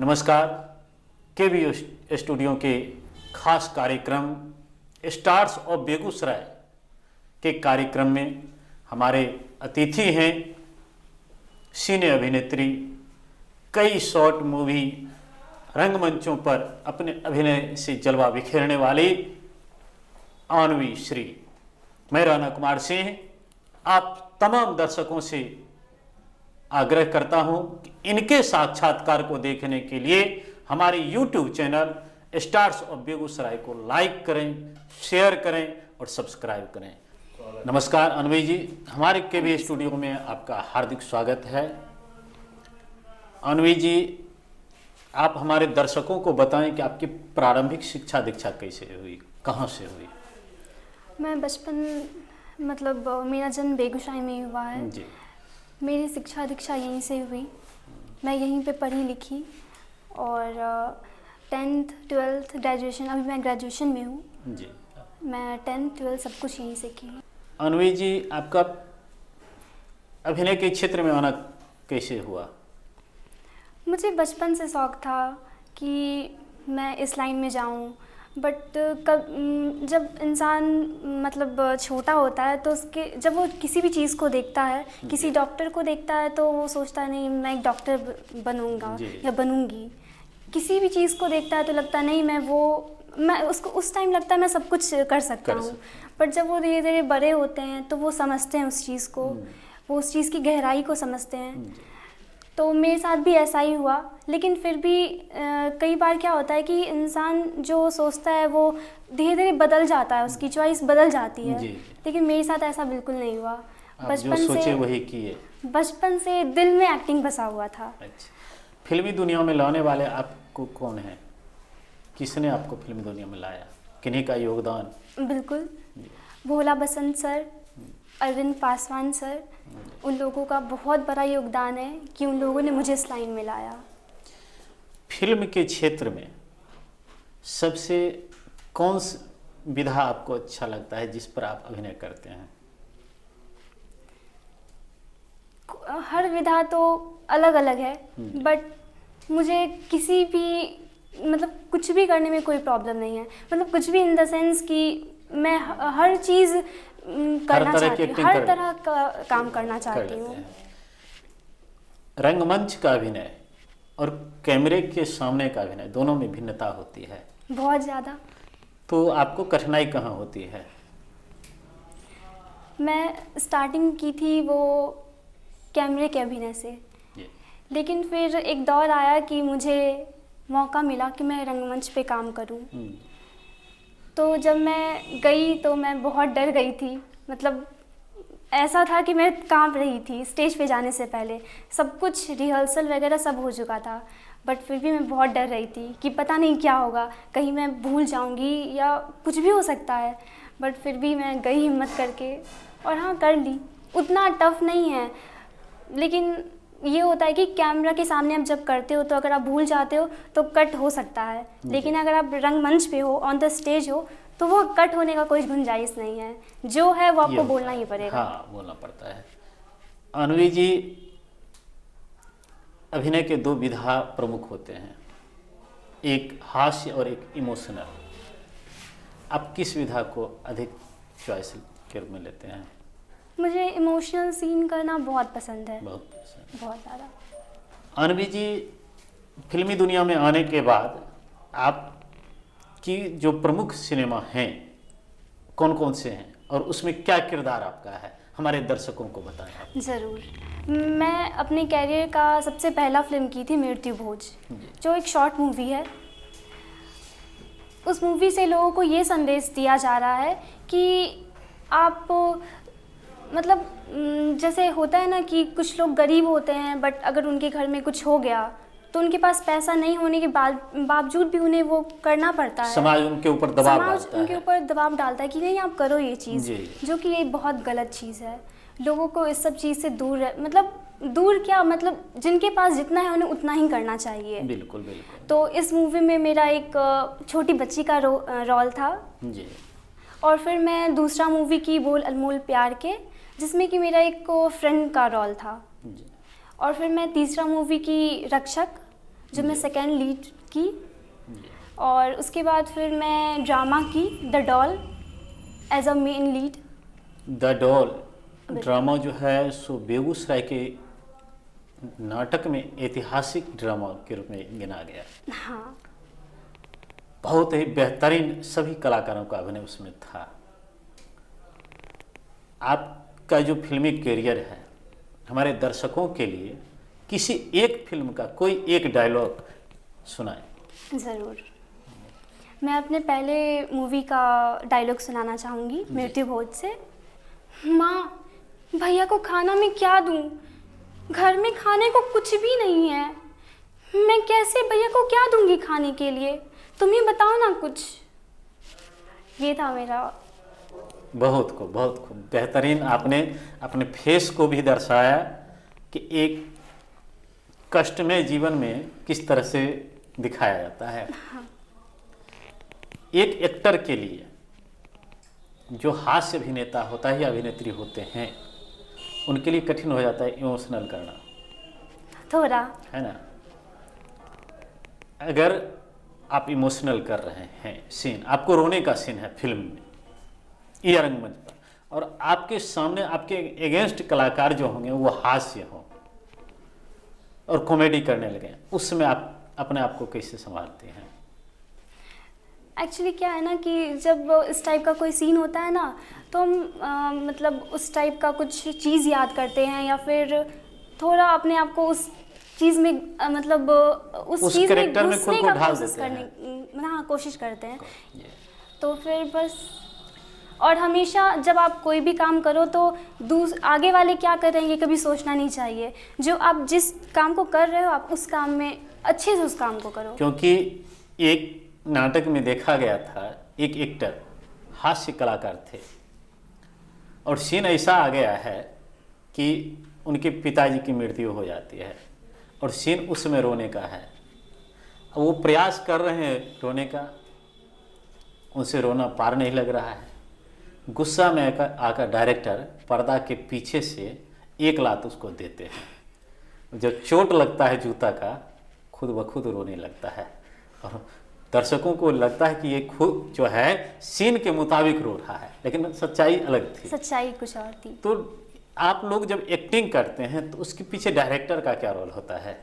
नमस्कार। केबी स्टूडियो के खास कार्यक्रम स्टार्स ऑफ बेगूसराय के कार्यक्रम में हमारे अतिथि हैं सिने अभिनेत्री, कई शॉर्ट मूवी रंगमंचों पर अपने अभिनय से जलवा बिखेरने वाली अन्वी श्री। मैं राणा कुमार सिंह आप तमाम दर्शकों से आग्रह करता हूं कि इनके साक्षात्कार को देखने के लिए हमारे YouTube channel stars of Begusarai को लाइक करें, शेयर करें और सब्सक्राइब करें। नमस्कार अन्वी जी, हमारे केबी स्टूडियो में आपका हार्दिक स्वागत है। अन्वी जी, आप हमारे दर्शकों को बताएं कि आपकी प्रारंभिक शिक्षा दीक्षा कैसे हुई, कहाँ से हुई? मैं बचपन मेरा जन्म बेगूसराय में ही हुआ है जी। मेरी शिक्षा दीक्षा यहीं से हुई। मैं यहीं पे पढ़ी लिखी और 10th 12th ग्रेजुएशन, अभी मैं ग्रेजुएशन में हूँ जी। मैं 10th 12th सब कुछ यहीं से की। अन्वी जी, आपका अभिनय के क्षेत्र में आना कैसे हुआ? मुझे बचपन से शौक़ था कि मैं इस लाइन में जाऊँ, बट जब इंसान छोटा होता है तो उसके जब वो किसी भी चीज़ को देखता है, किसी डॉक्टर को देखता है तो वो सोचता है नहीं मैं एक डॉक्टर बनूंगा या बनूंगी। किसी भी चीज़ को देखता है तो लगता है नहीं मैं उसको उस टाइम लगता है मैं सब कुछ कर सकता हूँ। बट जब वो धीरे धीरे बड़े होते हैं तो वो समझते हैं उस चीज़ को, वो उस चीज़ की गहराई को समझते हैं। तो मेरे साथ भी ऐसा ही हुआ, लेकिन फिर भी कई बार क्या होता है कि इंसान जो सोचता है वो धीरे धीरे बदल जाता है, उसकी चॉइस बदल जाती है। लेकिन मेरे साथ ऐसा बिल्कुल नहीं हुआ। बचपन से दिल में एक्टिंग बसा हुआ था। अच्छा। फिल्मी दुनिया में लाने वाले आपको कौन है? किसने आपको फिल्मी दुनिया में लाया? किन्हीं का योगदान? बिल्कुल, भोला बसंत सर, अरविंद पासवान सर, उन लोगों का बहुत बड़ा योगदान है कि उन लोगों ने मुझे इस लाइन में लाया। फिल्म के क्षेत्र में सबसे कौन सी विधा आपको अच्छा लगता है जिस पर आप अभिनय करते हैं? हर विधा तो अलग अलग है, बट मुझे किसी भी कुछ भी करने में कोई प्रॉब्लम नहीं है। कुछ भी इन द सेंस कि मैं हर चीज़ करना चाहती हूँ, हर तरह का काम करना चाहती हूँ। रंगमंच का अभिनय और कैमरे के सामने का अभिनय दोनों में भिन्नता होती है बहुत ज़्यादा। तो आपको कठिनाई कहाँ होती है? मैं स्टार्टिंग की थी वो कैमरे के अभिनय से, लेकिन फिर एक दौर आया कि मुझे मौका मिला कि मैं रंगमंच पे काम करूँ। तो जब मैं गई तो मैं बहुत डर गई थी। ऐसा था कि मैं कांप रही थी स्टेज पे जाने से पहले। सब कुछ रिहर्सल वगैरह सब हो चुका था, बट फिर भी मैं बहुत डर रही थी कि पता नहीं क्या होगा, कहीं मैं भूल जाऊंगी या कुछ भी हो सकता है। बट फिर भी मैं गई हिम्मत करके और हाँ, कर ली। उतना टफ नहीं है, लेकिन ये होता है कि कैमरा के सामने आप जब करते हो तो अगर आप भूल जाते हो तो कट हो सकता है, लेकिन अगर आप रंगमंच पे हो, ऑन द स्टेज हो, तो वो कट होने का कोई गुंजाइश नहीं है। जो है वो आपको बोलना ही पड़ेगा। हाँ, बोलना पड़ता है। अन्वी जी, अभिनय के दो विधा प्रमुख होते हैं, एक हास्य और एक इमोशनल। आप किस विधा को अधिक चॉइस के रूप में लेते हैं? मुझे इमोशनल सीन करना बहुत पसंद है, बहुत ज़्यादा। अन्वी जी, फिल्मी दुनिया में आने के बाद आपकी जो प्रमुख सिनेमा हैं कौन कौन से हैं और उसमें क्या किरदार आपका है, हमारे दर्शकों को बताएं आप। ज़रूर। मैं अपने कैरियर का सबसे पहला फिल्म की थी मृत्यु भोज, जो एक शॉर्ट मूवी है। उस मूवी से लोगों को ये संदेश दिया जा रहा है कि आप जैसे होता है ना कि कुछ लोग गरीब होते हैं, बट अगर उनके घर में कुछ हो गया तो उनके पास पैसा नहीं होने के बावजूद भी उन्हें वो करना पड़ता है। समाज उनके ऊपर दबाव डालता है कि नहीं आप करो ये चीज़, जो कि ये बहुत गलत चीज़ है। लोगों को इस सब चीज़ से दूर क्या, जिनके पास जितना है उन्हें उतना ही करना चाहिए। बिल्कुल बिल्कुल। तो इस मूवी में मेरा एक छोटी बच्ची का रोल था जी। और फिर मैं दूसरा मूवी की बोल अनमोल प्यार के, जिसमें कि मेरा एक फ्रेंड का रोल था। और फिर मैं तीसरा मूवी की रक्षक, जो मैं सेकेंड लीड की। और उसके बाद फिर मैं ड्रामा की the doll as a main lead. The doll drama जो है सो बेगूसराय के नाटक में ऐतिहासिक ड्रामा के रूप में गिना गया। हाँ, बहुत ही बेहतरीन सभी कलाकारों का अभिनय उसमें था। आपका जो फिल्मी करियर है, हमारे दर्शकों के लिए किसी एक फिल्म का कोई एक डायलॉग सुनाए। ज़रूर। मैं अपने पहले मूवी का डायलॉग सुनाना चाहूँगी, मृत्यु भोज से। माँ, भैया को खाना में क्या दूँ? घर में खाने को कुछ भी नहीं है। मैं कैसे भैया को क्या दूँगी खाने के लिए? तुम ही बताओ ना कुछ। ये था मेरा। बहुत खूब बेहतरीन आपने अपने फेस को भी दर्शाया कि एक कष्टमय जीवन में किस तरह से दिखाया जाता है। हाँ। एक एक्टर के लिए जो हास्य अभिनेता होता है या अभिनेत्री होते हैं, उनके लिए कठिन हो जाता है इमोशनल करना, थोड़ा, है ना। अगर आप इमोशनल कर रहे हैं, सीन आपको रोने का सीन है फिल्म में या रंगमंच पर, और आपके सामने आपके एगेंस्ट कलाकार जो होंगे वो हास्य हो और कॉमेडी करने लगे, उस समय आप अपने आप को कैसे संभालते हैं? एक्चुअली क्या है ना कि जब इस टाइप का कोई सीन होता है ना, तो हम मतलब उस टाइप का कुछ चीज़ याद करते हैं या फिर थोड़ा अपने आप को उस चीज़ में मतलब उस चीज़ में घुसने का कोशिश करने, हाँ, कोशिश करते हैं। तो फिर बस, और हमेशा जब आप कोई भी काम करो तो आगे वाले क्या कर रहे हैं ये कभी सोचना नहीं चाहिए। जो आप जिस काम को कर रहे हो, आप उस काम में अच्छे से उस काम को करो। क्योंकि एक नाटक में देखा गया था, एक एक्टर हास्य कलाकार थे और सीन ऐसा आ गया है कि उनके पिताजी की मृत्यु हो जाती है और सीन उसमें रोने का है। अब वो प्रयास कर रहे हैं रोने का, उनसे रोना पार नहीं लग रहा है। गुस्सा में आकर डायरेक्टर पर्दा के पीछे से एक लात उसको देते हैं। जब चोट लगता है जूता का, खुद ब खुद रोने लगता है और दर्शकों को लगता है कि ये खुद जो है सीन के मुताबिक रो रहा है, लेकिन सच्चाई अलग थी। सच्चाई कुछ और थी। तो आप लोग जब एक्टिंग करते हैं तो उसके पीछे डायरेक्टर का क्या रोल होता है?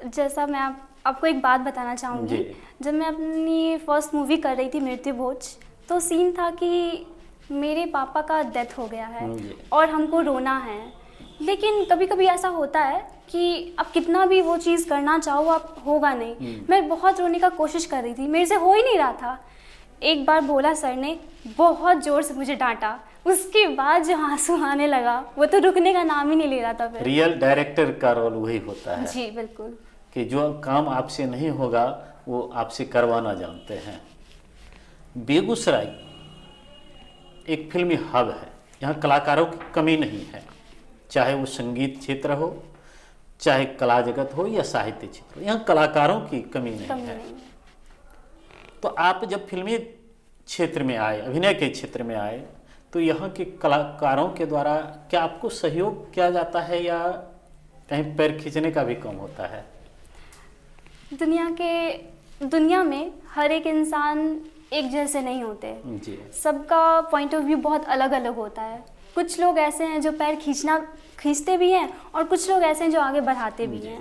जैसा मैं आपको एक बात बताना चाहूँगी। जब मैं अपनी फर्स्ट मूवी कर रही थी मृत्यु भोज, तो सीन था कि मेरे पापा का डेथ हो गया है और हमको रोना है। लेकिन कभी कभी ऐसा होता है कि आप कितना भी वो चीज़ करना चाहो, आप होगा नहीं। मैं बहुत रोने का कोशिश कर रही थी, मेरे से हो ही नहीं रहा था। एक बार बोला सर ने, बहुत ज़ोर से मुझे डांटा। उसके बाद जो आंसू आने लगा, वो तो रुकने का नाम ही नहीं ले रहा था। फिर रियल डायरेक्टर का रोल वही होता है। जी बिल्कुल, कि जो काम आपसे नहीं होगा वो आपसे करवाना जानते हैं। बेगूसराय एक फिल्मी हब है, यहाँ कलाकारों की कमी नहीं है, चाहे वो संगीत क्षेत्र हो, चाहे कला जगत हो या साहित्य क्षेत्र हो, यहाँ कलाकारों की कमी नहीं है। तो आप जब फिल्मी क्षेत्र में आए, अभिनय के क्षेत्र में आए, तो यहाँ के कलाकारों के द्वारा क्या आपको सहयोग किया जाता है या कहीं पैर खींचने का भी काम होता है? दुनिया में हर एक इंसान एक जैसे नहीं होते जी। सबका पॉइंट ऑफ व्यू बहुत अलग अलग होता है। कुछ लोग ऐसे हैं जो पैर खींचते भी हैं और कुछ लोग ऐसे हैं जो आगे बढ़ाते भी हैं।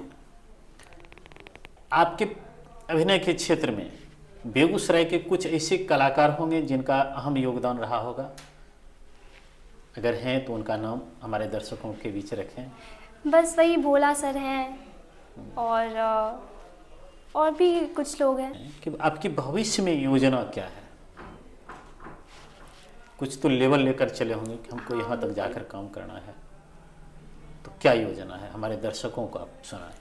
आपके अभिनय के क्षेत्र में बेगूसराय के कुछ ऐसे कलाकार होंगे जिनका अहम योगदान रहा होगा? अगर हैं तो उनका नाम हमारे दर्शकों के बीच रखें। बस वही भोला सर हैं और भी कुछ लोग हैं। कि आपकी भविष्य में योजना क्या है? कुछ तो लेवल लेकर चले होंगे कि हमको यहाँ तक जाकर काम करना है, तो क्या योजना है हमारे दर्शकों को आप सुनाएं।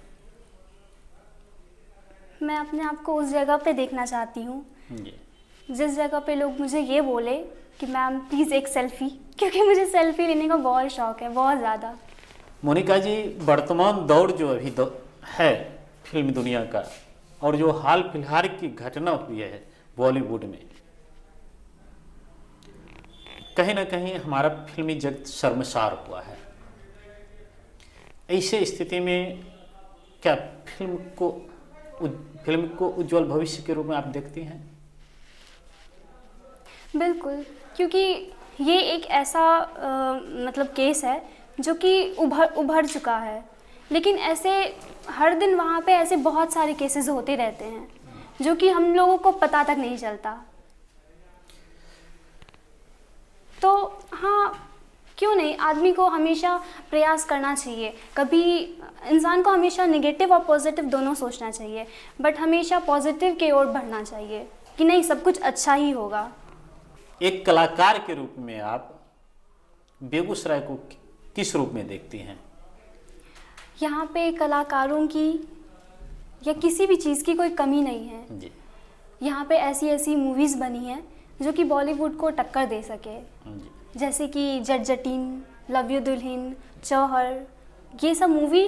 मैं अपने आप को उस जगह पे देखना चाहती हूँ जिस जगह पे लोग मुझे ये बोले कि मैम प्लीज़ एक सेल्फी, क्योंकि मुझे सेल्फी लेने का बहुत शौक है, बहुत ज़्यादा। मोनिका जी, वर्तमान दौर जो अभी है फिल्म दुनिया का, और जो हाल फिलहाल की घटना हुई है बॉलीवुड में, कहीं ना कहीं हमारा फिल्मी जगत शर्मसार हुआ है। ऐसे स्थिति में क्या फिल्म को फिल्म को उज्जवल भविष्य के रूप में आप देखती हैं? बिल्कुल, क्योंकि ये एक ऐसा मतलब केस है जो कि उभर चुका है, लेकिन ऐसे हर दिन वहाँ पे ऐसे बहुत सारे केसेस होते रहते हैं जो कि हम लोगों को पता तक नहीं चलता। तो हाँ, क्यों नहीं, आदमी को हमेशा प्रयास करना चाहिए। कभी इंसान को हमेशा नेगेटिव और पॉजिटिव दोनों सोचना चाहिए, बट हमेशा पॉजिटिव की ओर बढ़ना चाहिए कि नहीं, सब कुछ अच्छा ही होगा। एक कलाकार के रूप में आप बेगूसराय को किस रूप में देखती हैं? यहाँ पे कलाकारों की या किसी भी चीज़ की कोई कमी नहीं है जी यहाँ पे ऐसी ऐसी मूवीज़ बनी हैं जो कि बॉलीवुड को टक्कर दे सके, जी जैसे कि जट-जटीन, लव यू दुल्हन, चौहर, ये सब मूवी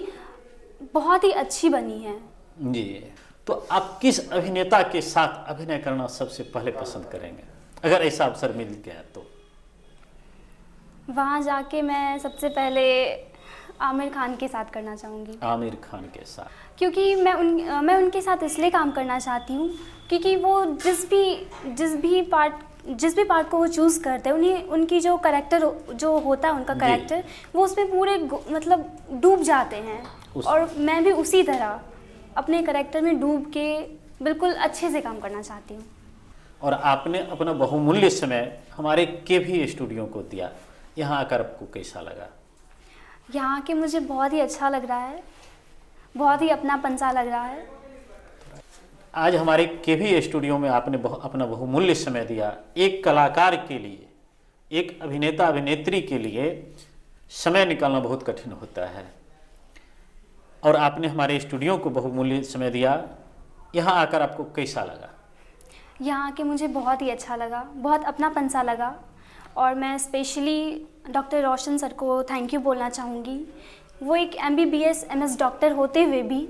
बहुत ही अच्छी बनी है। जी। तो आप किस अभिनेता के साथ अभिनय करना सबसे पहले पसंद करेंगे, अगर ऐसा अवसर मिल गया तो? वहाँ जाके मैं सबसे पहले आमिर खान के साथ करना चाहूँगी। आमिर खान के साथ? क्योंकि मैं उनके साथ इसलिए काम करना चाहती हूँ क्योंकि वो जिस भी पार्ट को वो चूज़ करते हैं, उन्हें उनकी जो कैरेक्टर जो होता है उनका कैरेक्टर, वो उसमें पूरे मतलब डूब जाते हैं। और मैं भी उसी तरह अपने कैरेक्टर में डूब के बिल्कुल अच्छे से काम करना चाहती हूँ। और आपने अपना बहुमूल्य समय हमारे केवी स्टूडियो को दिया, यहाँ आकर आपको कैसा लगा? यहाँ के मुझे बहुत ही अच्छा लग रहा है, बहुत ही अपनापन सा लग रहा है। आज हमारे केवी स्टूडियो में आपने अपना बहुमूल्य समय दिया। एक कलाकार के लिए, एक अभिनेता अभिनेत्री के लिए समय निकालना बहुत कठिन होता है, और आपने हमारे स्टूडियो को बहुमूल्य समय दिया। यहाँ आकर आपको कैसा लगा? यहाँ के मुझे बहुत ही अच्छा लगा, बहुत अपनापन सा लगा, और मैं स्पेशली डॉक्टर रोशन सर को थैंक यू बोलना चाहूँगी। वो एक MBBS MS डॉक्टर होते हुए भी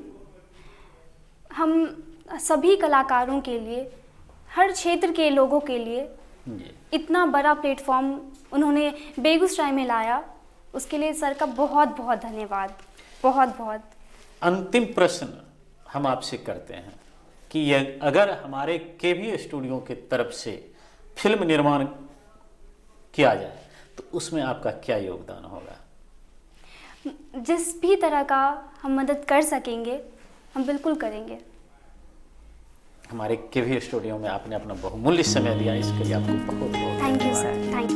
हम सभी कलाकारों के लिए, हर क्षेत्र के लोगों के लिए इतना बड़ा प्लेटफॉर्म उन्होंने बेगूसराय में लाया, उसके लिए सर का बहुत बहुत धन्यवाद, बहुत बहुत। अंतिम प्रश्न हम आपसे करते हैं कि यह अगर हमारे केवी स्टूडियो की तरफ से फिल्म निर्माण किया जाए तो उसमें आपका क्या योगदान होगा? जिस भी तरह का हम मदद कर सकेंगे हम बिल्कुल करेंगे। हमारे केवी स्टूडियो में आपने अपना बहुमूल्य समय दिया, इसके लिए आपको बहुत बहुत thank you sir, thank you.